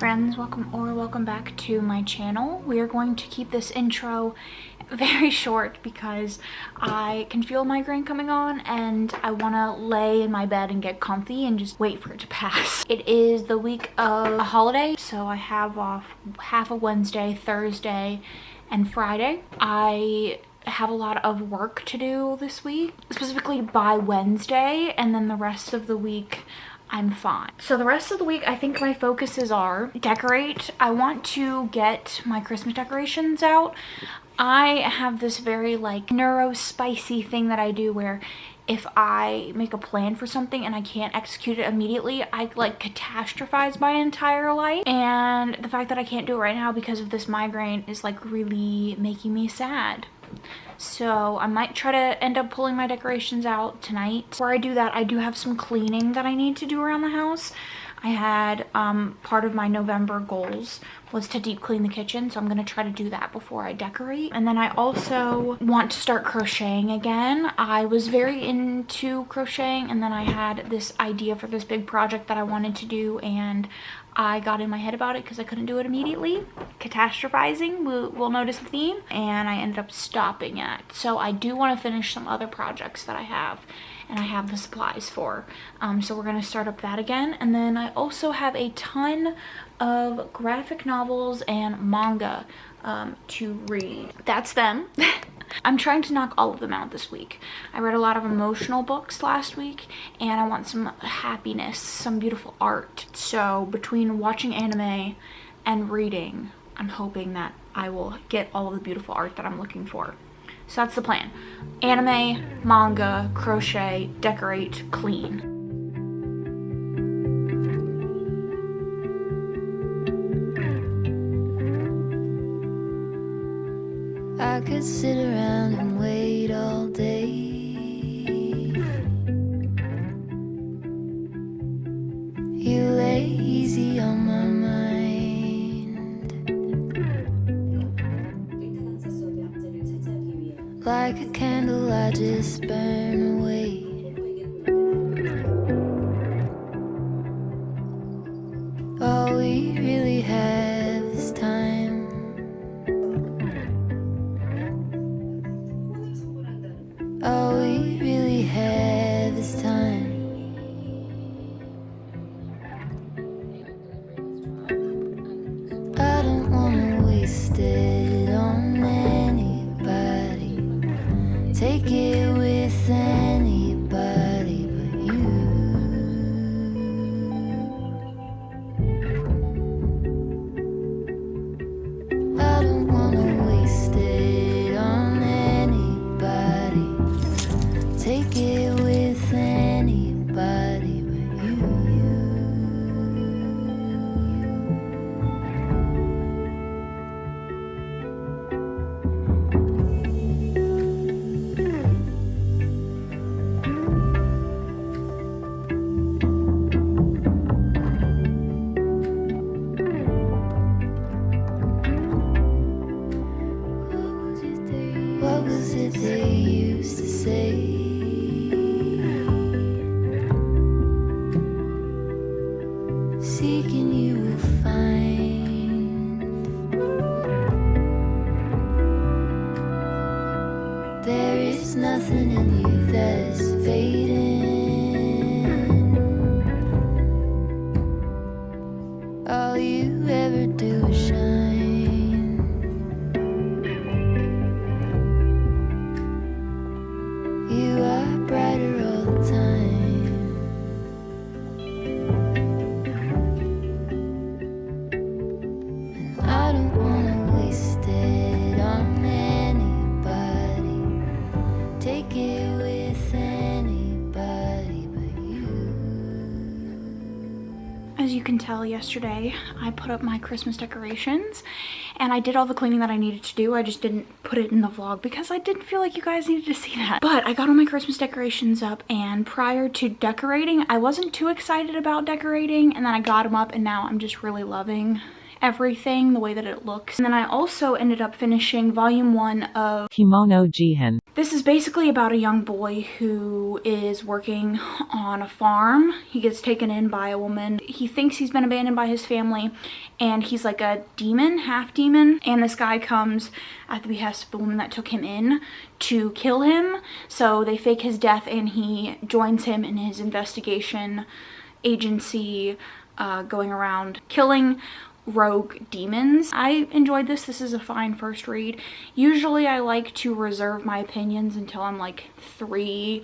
friends, welcome back to my channel. We are going to keep this intro very short because I can feel migraine coming on and I want to lay in my bed and get comfy and just wait for it to pass. It is the week of a holiday, so I have off half of Wednesday, Thursday, and Friday. I have a lot of work to do this week, specifically by Wednesday, and then the rest of the week I'm fine. So the rest of the week, I think my focuses are decorate. I want to get my Christmas decorations out. I have this very like neuro-spicy thing that I do where if I make a plan for something and I can't execute it immediately, I like catastrophize my entire life. And the fact that I can't do it right now because of this migraine is like really making me sad. So I might try to end up pulling my decorations out tonight. Before I do that, I do have some cleaning that I need to do around the house. I had part of my November goals was to deep clean the kitchen, so I'm gonna try to do that before I decorate. And then I also want to start crocheting again. I was very into crocheting, and then I had this idea for this big project that I wanted to do, and I got in my head about it because I couldn't do it immediately. Catastrophizing, we'll notice the theme, and I ended up stopping it. So I do want to finish some other projects that I have, and I have the supplies for. So we're gonna start up that again. And then I also have a ton of graphic novels and manga to read. That's them. I'm trying to knock all of them out this week. I read a lot of emotional books last week, and I want some happiness, some beautiful art. So between watching anime and reading, I'm hoping that I will get all of the beautiful art that I'm looking for. So that's the plan. Anime, manga, crochet, decorate, clean. I could sit around and wait all day. You lay easy on my mind, like a candle I just burn away. All we really have is time. All we really have is time. I don't wanna waste it on anybody. Take it with anybody but you. I don't wanna waste it on anybody. Take it with anybody but you. What was it they used to say? Seeking you will find. There is nothing in you that is fading. All you ever do is shine. You are brighter all the time. And I don't wanna waste it on anybody. Take it with anybody but you. As you can tell, yesterday I put up my Christmas decorations and I did all the cleaning that I needed to do. I just didn't put it in the vlog because I didn't feel like you guys needed to see that. But I got all my Christmas decorations up, and prior to decorating, I wasn't too excited about decorating, and then I got them up and now I'm just really loving everything, the way that it looks. And then I also ended up finishing volume 1 of Kimono Jihen. This is basically about a young boy who is working on a farm. He gets taken in by a woman. He thinks he's been abandoned by his family, and he's like a demon, half demon. And this guy comes at the behest of the woman that took him in to kill him. So they fake his death, and he joins him in his investigation agency, going around killing rogue demons. I enjoyed this. This is a fine first read. Usually I like to reserve my opinions until I'm like 3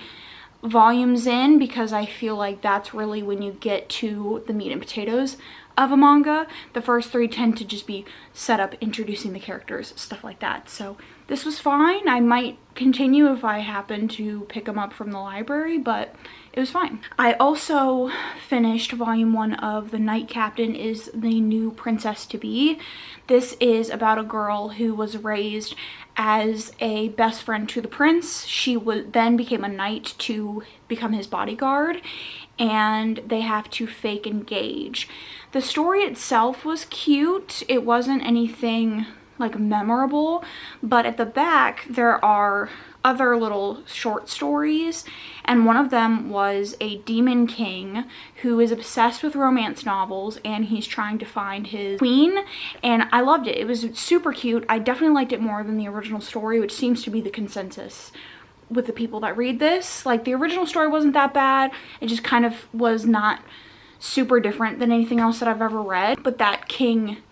volumes in, because I feel like that's really when you get to the meat and potatoes of a manga. The first 3 tend to just be set up, introducing the characters, stuff like that. So this was fine. I might continue if I happen to pick them up from the library, but it was fine. I also finished volume 1 of The Night Captain is the New Princess to Be. This is about a girl who was raised as a best friend to the prince. She then became a knight to become his bodyguard, and they have to fake engage. The story itself was cute. It wasn't anything like memorable, but at the back there are other little short stories, and one of them was a demon king who is obsessed with romance novels, and he's trying to find his queen, and I loved it. It was super cute. I definitely liked it more than the original story, which seems to be the consensus with the people that read this. Like, the original story wasn't that bad. It just kind of was not super different than anything else that I've ever read, but that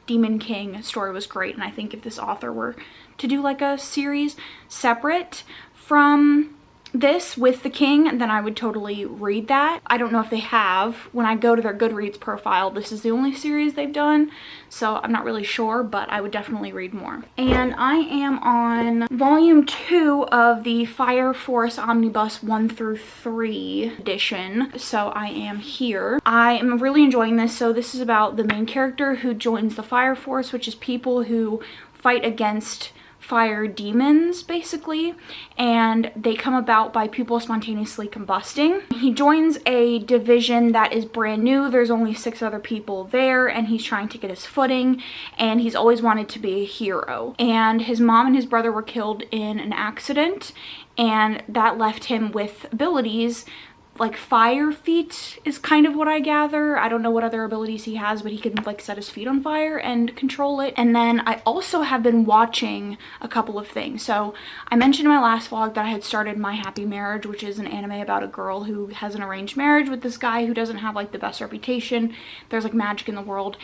demon king story was great. And I think if this author were to do like a series separate from this with the king, then I would totally read that. I don't know if they have. When I go to their Goodreads profile, this is the only series they've done, so I'm not really sure, but I would definitely read more. And I am on volume 2 of the Fire Force Omnibus 1 through 3 edition, so I am here. I am really enjoying this. So this is about the main character who joins the Fire Force, which is people who fight against fire demons, basically, and they come about by people spontaneously combusting. He joins a division that is brand new. There's only 6 other people there, and he's trying to get his footing, and he's always wanted to be a hero. And his mom and his brother were killed in an accident, and that left him with abilities like fire feet is kind of what I gather. I don't know what other abilities he has, but he can like set his feet on fire and control it. And then I also have been watching a couple of things. So I mentioned in my last vlog that I had started My Happy Marriage, which is an anime about a girl who has an arranged marriage with this guy who doesn't have like the best reputation. There's like magic in the world.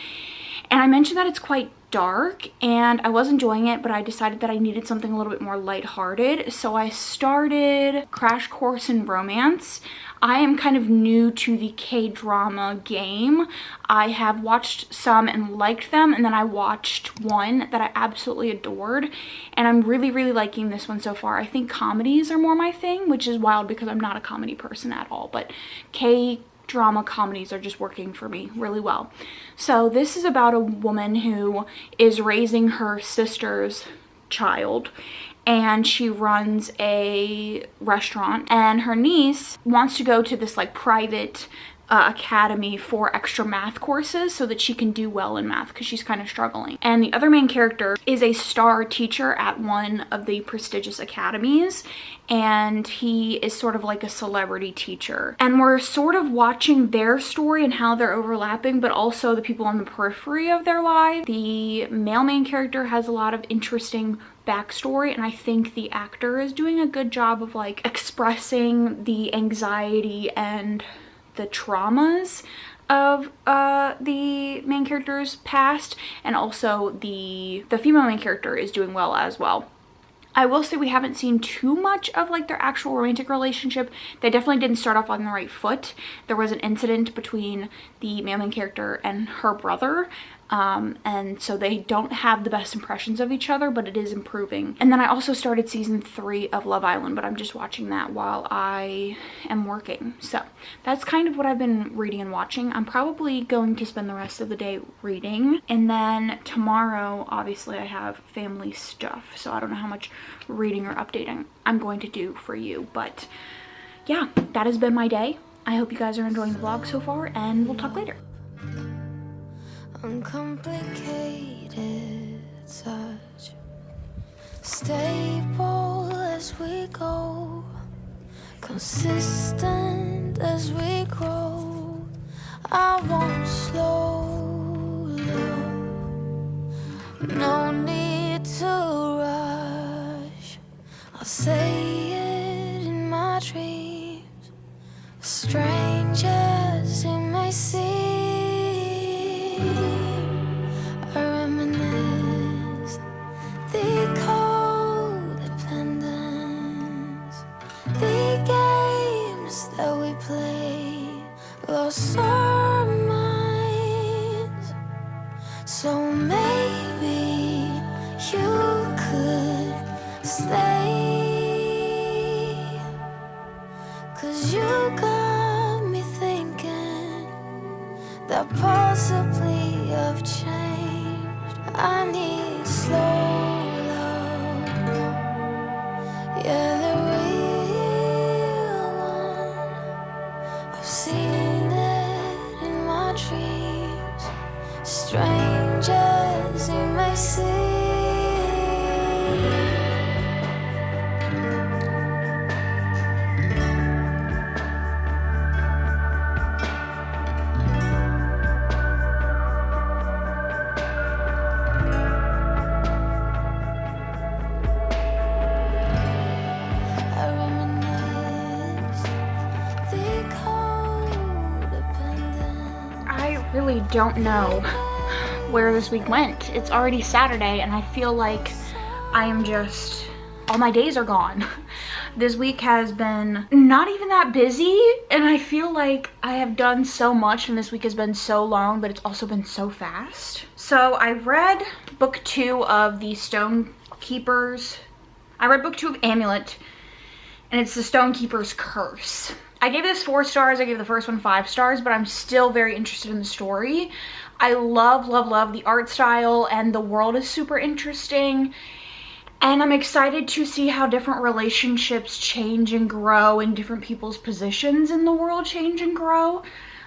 And I mentioned that it's quite dark, and I was enjoying it, but I decided that I needed something a little bit more lighthearted. So I started Crash Course in Romance. I am kind of new to the K-drama game. I have watched some and liked them, and then I watched one that I absolutely adored, and I'm really, really liking this one so far. I think comedies are more my thing, which is wild because I'm not a comedy person at all, but K-drama comedies are just working for me really well. So this is about a woman who is raising her sister's child, and she runs a restaurant, and her niece wants to go to this like private academy for extra math courses so that she can do well in math because she's kind of struggling. And the other main character is a star teacher at one of the prestigious academies, and he is sort of like a celebrity teacher. And we're sort of watching their story and how they're overlapping, but also the people on the periphery of their lives. The male main character has a lot of interesting backstory, and I think the actor is doing a good job of like expressing the anxiety and the traumas of the main character's past, and also the female main character is doing well as well. I will say we haven't seen too much of like their actual romantic relationship. They definitely didn't start off on the right foot. There was an incident between the male main character and her brother, and so they don't have the best impressions of each other, but it is improving. And then I also started season 3 of Love Island, but I'm just watching that while I am working. So that's kind of what I've been reading and watching. I'm probably going to spend the rest of the day reading, and then tomorrow obviously I have family stuff, so I don't know how much reading or updating I'm going to do for you. But yeah, that has been my day. I hope you guys are enjoying the vlog so far, and we'll talk later. Uncomplicated touch, stable as as we go, consistent as we grow. I won't slow down, no need to rush. I'll say it in my dreams, strange as it may seem. I reminisce the codependence, the games that we played, lost our minds. So maybe you could stay, 'cause you got me thinking that possibly I've changed. I need slow love, yeah, the real one. I've seen it in my dreams, strange as it may seem. I reminisce the codependence. I really don't know where this week went. It's already Saturday and I feel like I am just, all my days are gone. This week has been not even that busy and I feel like I have done so much and this week has been so long, but it's also been so fast. So I read book 2 of the Stonekeeper's, I read book 2 of Amulet, and it's the Stonekeeper's Curse. I gave this 4 stars, I gave the first one 5 stars, but I'm still very interested in the story. I love, love, love the art style and the world is super interesting. And I'm excited to see how different relationships change and grow and different people's positions in the world change and grow.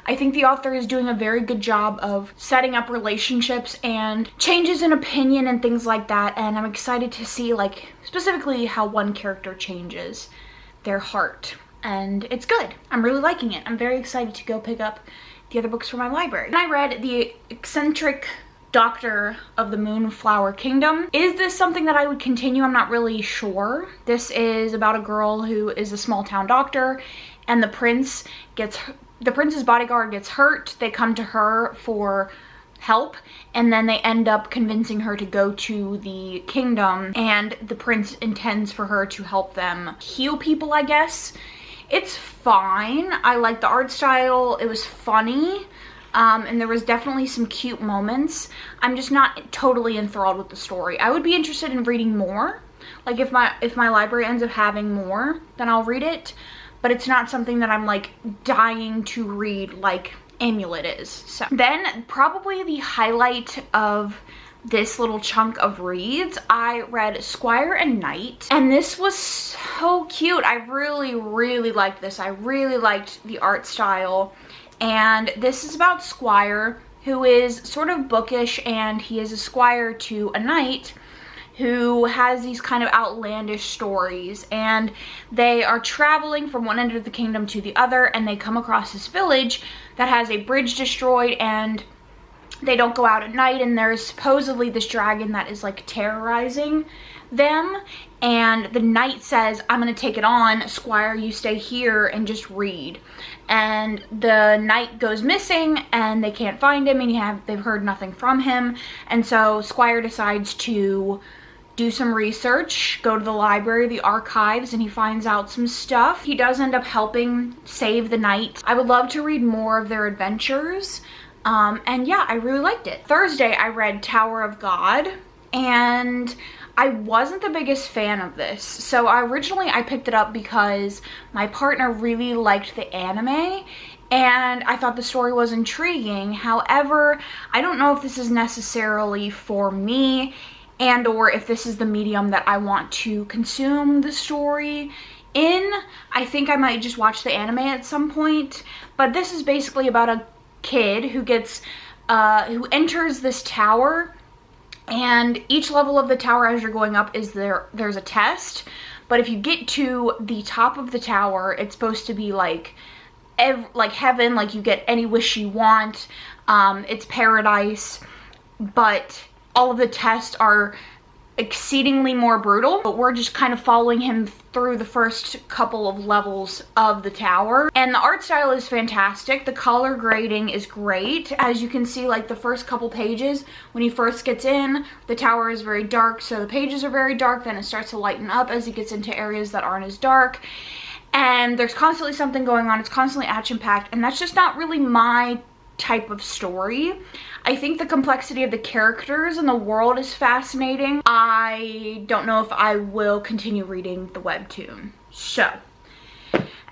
I think the author is doing a very good job of setting up relationships and changes in opinion and things like that. And I'm excited to see, like, specifically how one character changes their heart. And it's good. I'm really liking it. I'm very excited to go pick up the other books from my library. And I read The Eccentric Doctor of the Moonflower Kingdom. Is this something that I would continue? I'm not really sure. This is about a girl who is a small town doctor and the prince's bodyguard gets hurt. They come to her for help and then they end up convincing her to go to the kingdom, and the prince intends for her to help them heal people, I guess. It's fine. I like the art style. It was funny. And there was definitely some cute moments. I'm just not totally enthralled with the story. I would be interested in reading more. Like if my library ends up having more, then I'll read it. But it's not something that I'm like dying to read like Amulet is. So then probably the highlight of this little chunk of reads, I read Squire and Knight, and this was so cute. I really, really liked this. I really liked the art style. And this is about Squire, who is sort of bookish, and he is a squire to a knight who has these kind of outlandish stories, and they are traveling from one end of the kingdom to the other, and they come across this village that has a bridge destroyed, and they don't go out at night, and there's supposedly this dragon that is like terrorizing them, and the knight says, I'm gonna take it on, Squire, you stay here and just read. And the knight goes missing and they can't find him, and they've heard nothing from him, and so Squire decides to do some research, go to the library, the archives, and he finds out some stuff. He does end up helping save the knight. I would love to read more of their adventures. And yeah, I really liked it. Thursday, I read Tower of God, and I wasn't the biggest fan of this. So originally I picked it up because my partner really liked the anime, and I thought the story was intriguing. However, I don't know if this is necessarily for me, and or if this is the medium that I want to consume the story in. I think I might just watch the anime at some point, but this is basically about a kid who gets who enters this tower, and each level of the tower as you're going up is there's a test, but if you get to the top of the tower, it's supposed to be like heaven, like you get any wish you want. It's paradise, but all of the tests are exceedingly more brutal, but we're just kind of following him through the first couple of levels of the tower. And the art style is fantastic. The color grading is great. As you can see, like the first couple pages, when he first gets in, the tower is very dark, so the pages are very dark. Then it starts to lighten up as he gets into areas that aren't as dark. And there's constantly something going on. It's constantly action-packed, and that's just not really my type of story. I think the complexity of the characters and the world is fascinating. I don't know if I will continue reading the webtoon. So,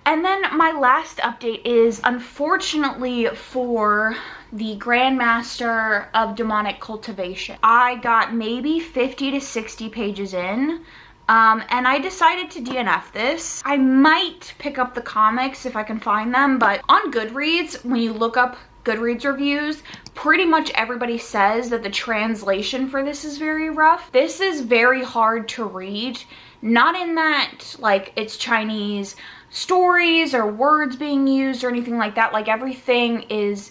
and then my last update is, unfortunately for the Grandmaster of Demonic Cultivation, I got maybe 50 to 60 pages in. And I decided to DNF this. I might pick up the comics if I can find them, but on Goodreads, when you look up Goodreads reviews, pretty much everybody says that the translation for this is very rough. This is very hard to read. Not in that, like, it's Chinese stories or words being used or anything like that. Like, everything is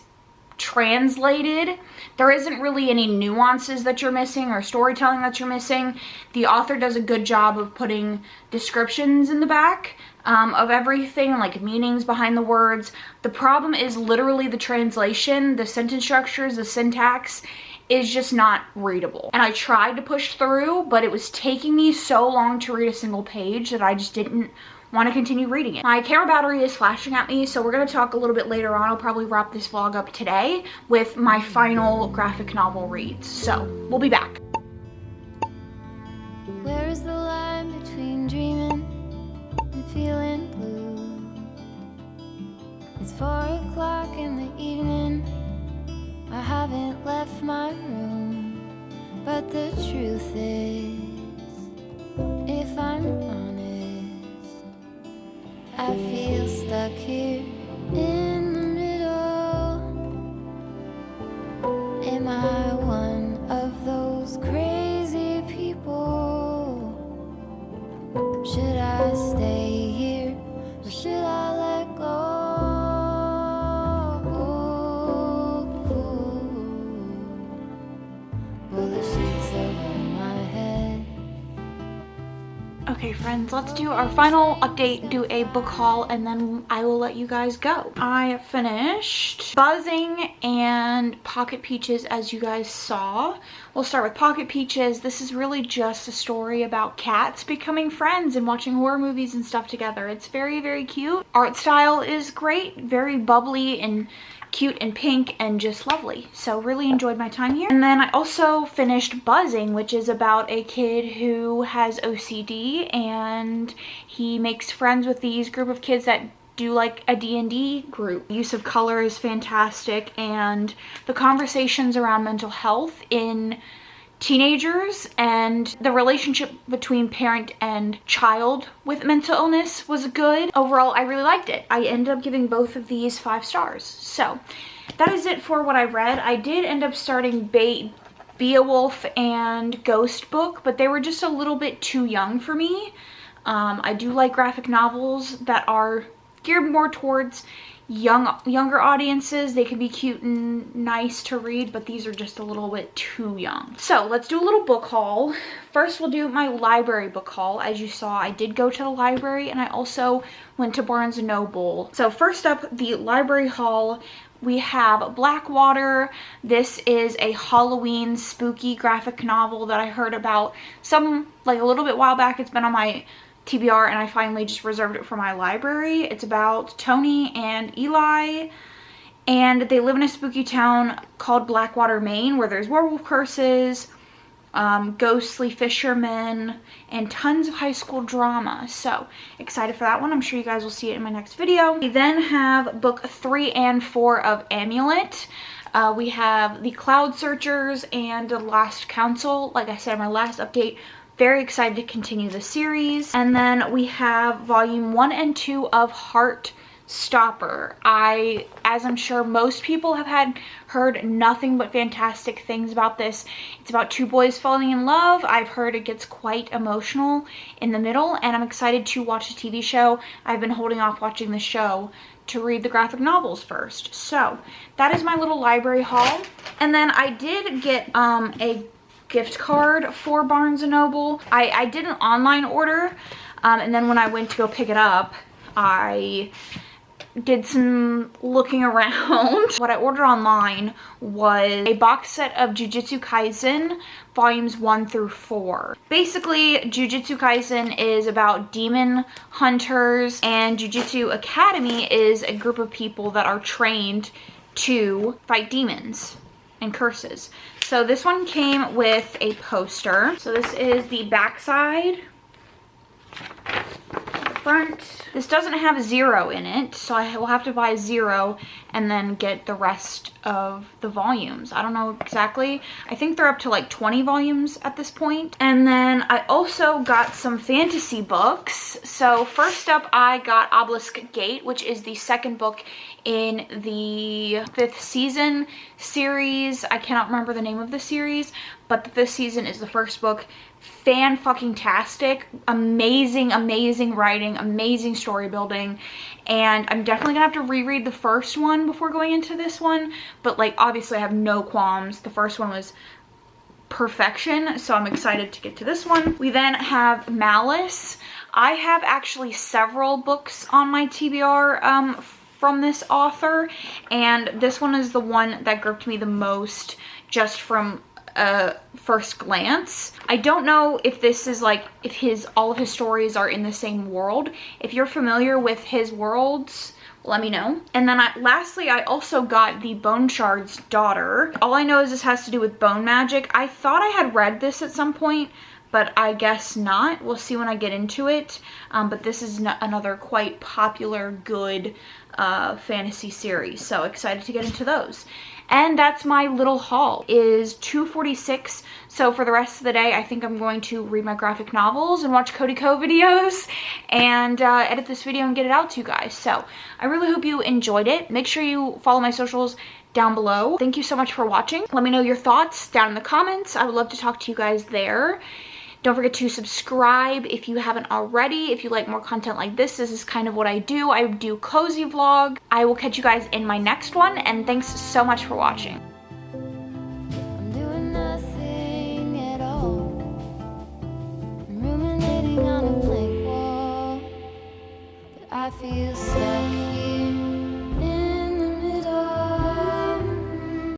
translated. There isn't really any nuances that you're missing or storytelling that you're missing. The author does a good job of putting descriptions in the back of everything, like meanings behind the words. The problem is literally the translation, the sentence structures, the syntax is just not readable. And I tried to push through, but it was taking me so long to read a single page that I just didn't want to continue reading it. My camera battery is flashing at me, so we're going to talk a little bit later on. I'll probably wrap this vlog up today with my final graphic novel reads. So, we'll be back. Where is the line between dreaming and feeling blue? It's 4 o'clock in the evening. I haven't left my room, but the truth is, if I'm honest, I feel stuck here in the middle. Am I one of those crazy people? Should I stay here or should I let go? Will the sheets over my head? Okay friends, let's do our final update, do a book haul, and then I will let you guys go. I finished Buzzing and Pocket Peaches, as you guys saw. We'll start with Pocket Peaches. This is really just a story about cats becoming friends and watching horror movies and stuff together. It's very, very cute. Art style is great, very bubbly and cute and pink and just lovely. So really enjoyed my time here. And then I also finished Buzzing, which is about a kid who has OCD and he makes friends with these group of kids that do like a D&D group. The use of color is fantastic, and the conversations around mental health in teenagers and the relationship between parent and child with mental illness was good. Overall, I really liked it. I ended up giving both of these 5 stars. So that is it for what I read. I did end up starting Beowulf and Ghost Book, but they were just a little bit too young for me. I do like graphic novels that are geared more towards younger audiences. They can be cute and nice to read, but these are just a little bit too young. So let's do a little book haul. First, we'll do my library book haul. As you saw, I did go to the library and I also went to Barnes & Noble. So first up, the library haul, we have Blackwater. This is a Halloween spooky graphic novel that I heard about like a little bit while back. It's been on my TBR and I finally just reserved it for my library. It's about Tony and Eli, and they live in a spooky town called Blackwater, Maine, where there's werewolf curses, ghostly fishermen, and tons of high school drama. So excited for that one. I'm sure you guys will see it in my next video. We then have book 3 and 4 of Amulet. We have The Cloud Searchers and The Last Council. Like I said in my last update, very excited to continue the series. And then we have volume 1 and 2 of Heart stopper. As I'm sure most people have heard nothing but fantastic things about this. It's about two boys falling in love. I've heard it gets quite emotional in the middle, and I'm excited to watch the TV show. I've been holding off watching the show to read the graphic novels first. So that is my little library haul. And then I did get a gift card for Barnes & Noble. I did an online order, and then when I went to go pick it up, I did some looking around. What I ordered online was a box set of Jujutsu Kaisen volumes 1 through 4. Basically, Jujutsu Kaisen is about demon hunters, and Jujutsu Academy is a group of people that are trained to fight demons and curses. So this one came with a poster. So this is the backside. Front. This doesn't have 0 in it, so I will have to buy 0 and then get the rest of the volumes. I don't know exactly. I think they're up to like 20 volumes at this point. And then I also got some fantasy books. So first up, I got Obelisk Gate, which is the second book in the 5th season series. I cannot remember the name of the series, but the 5th season is the first book. Fan-fucking-tastic, amazing writing, amazing story building, and I'm definitely gonna have to reread the first one before going into this one, but like obviously I have no qualms. The first one was perfection, so I'm excited to get to this one. We then have Malice. I have actually several books on my TBR from this author, and this one is the one that gripped me the most just from first glance. I don't know if this is like, if all of his stories are in the same world. If you're familiar with his worlds, let me know. And then lastly, I also got the Bone Shard's Daughter. All I know is this has to do with bone magic. I thought I had read this at some point, but I guess not. We'll see when I get into it. But this is another quite popular, good fantasy series. So excited to get into those. And that's my little haul. It is 2:46, so for the rest of the day, I think I'm going to read my graphic novels and watch Cody Co videos and edit this video and get it out to you guys. So I really hope you enjoyed it. Make sure you follow my socials down below. Thank you so much for watching. Let me know your thoughts down in the comments. I would love to talk to you guys there. Don't forget to subscribe if you haven't already. If you like more content like this is kind of what I do. I do cozy vlog. I will catch you guys in my next one, and thanks so much for watching.